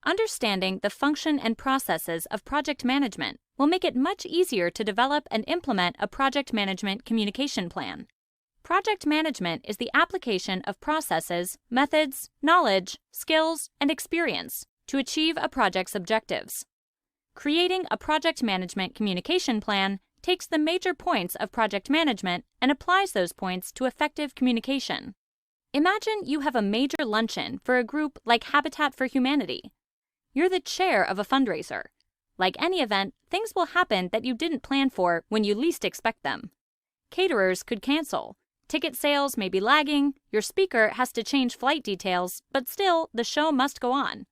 Understanding the function and processes of project management will make it much easier to develop and implement a project management communication plan. Project management is the application of processes, methods, knowledge, skills, and experience to achieve a project's objectives. Creating a project management communication plan takes the major points of project management and applies those points to effective communication. Imagine you have a major luncheon for a group like Habitat for Humanity. You're the chair of a fundraiser. Like any event, things will happen that you didn't plan for when you least expect them. Caterers could cancel. Ticket sales may be lagging, your speaker has to change flight details, but still, the show must go on.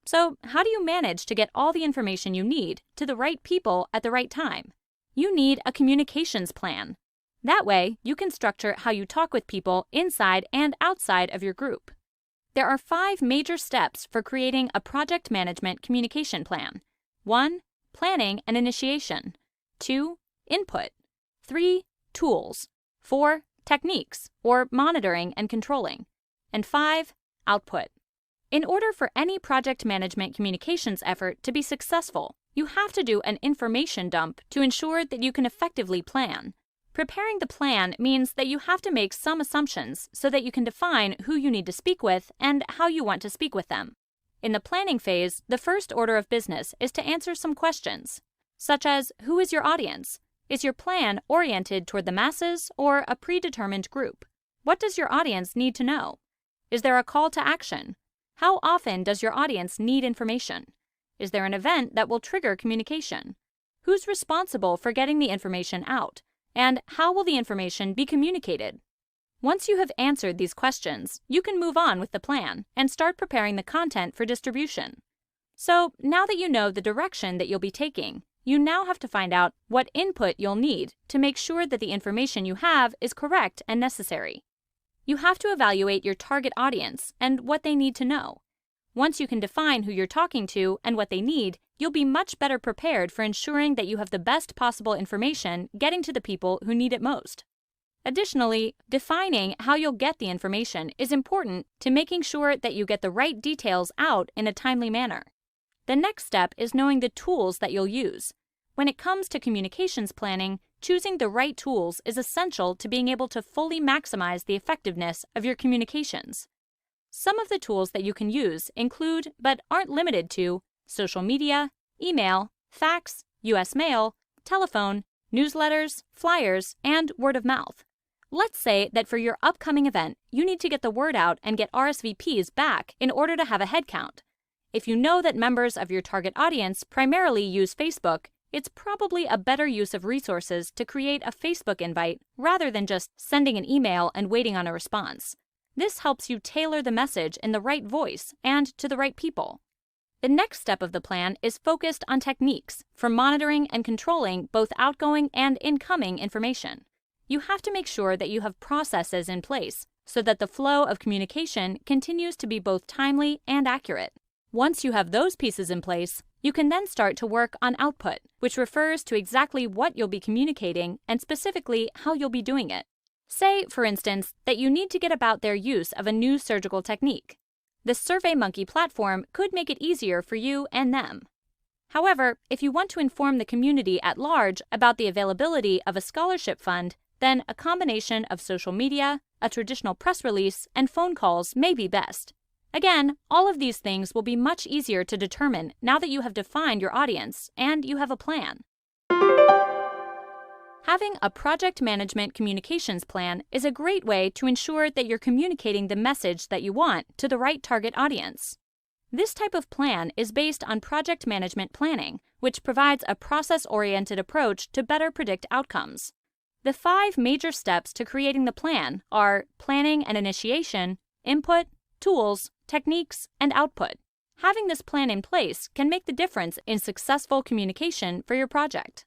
So, how do you manage to get all the information you need to the right people at the right time? You need a communications plan. That way, you can structure how you talk with people inside and outside of your group. There are 5 major steps for creating a project management communication plan. 1. Planning and initiation. 2. Input. 3. Tools. 4. Techniques, or monitoring and controlling. And 5. Output. In order for any project management communications effort to be successful, you have to do an information dump to ensure that you can effectively plan. Preparing the plan means that you have to make some assumptions so that you can define who you need to speak with and how you want to speak with them. In the planning phase, the first order of business is to answer some questions, such as who is your audience? Is your plan oriented toward the masses or a predetermined group? What does your audience need to know? Is there a call to action? How often does your audience need information? Is there an event that will trigger communication? Who's responsible for getting the information out? And how will the information be communicated? Once you have answered these questions, you can move on with the plan and start preparing the content for distribution. So, now that you know the direction that you'll be taking, you now have to find out what input you'll need to make sure that the information you have is correct and necessary. You have to evaluate your target audience and what they need to know. Once you can define who you're talking to and what they need, you'll be much better prepared for ensuring that you have the best possible information getting to the people who need it most. Additionally, defining how you'll get the information is important to making sure that you get the right details out in a timely manner. The next step is knowing the tools that you'll use. When it comes to communications planning, choosing the right tools is essential to being able to fully maximize the effectiveness of your communications. Some of the tools that you can use include, but aren't limited to, social media, email, fax, US mail, telephone, newsletters, flyers, and word of mouth. Let's say that for your upcoming event, you need to get the word out and get RSVPs back in order to have a head count. If you know that members of your target audience primarily use Facebook, it's probably a better use of resources to create a Facebook invite rather than just sending an email and waiting on a response. This helps you tailor the message in the right voice and to the right people. The next step of the plan is focused on techniques for monitoring and controlling both outgoing and incoming information. You have to make sure that you have processes in place so that the flow of communication continues to be both timely and accurate. Once you have those pieces in place, you can then start to work on output, which refers to exactly what you'll be communicating and specifically how you'll be doing it. Say, for instance, that you need to get about their use of a new surgical technique. The SurveyMonkey platform could make it easier for you and them. However, if you want to inform the community at large about the availability of a scholarship fund, then a combination of social media, a traditional press release, and phone calls may be best. Again, all of these things will be much easier to determine now that you have defined your audience and you have a plan. Having a project management communications plan is a great way to ensure that you're communicating the message that you want to the right target audience. This type of plan is based on project management planning, which provides a process-oriented approach to better predict outcomes. The 5 major steps to creating the plan are planning and initiation, input, tools, techniques, and output. Having this plan in place can make the difference in successful communication for your project.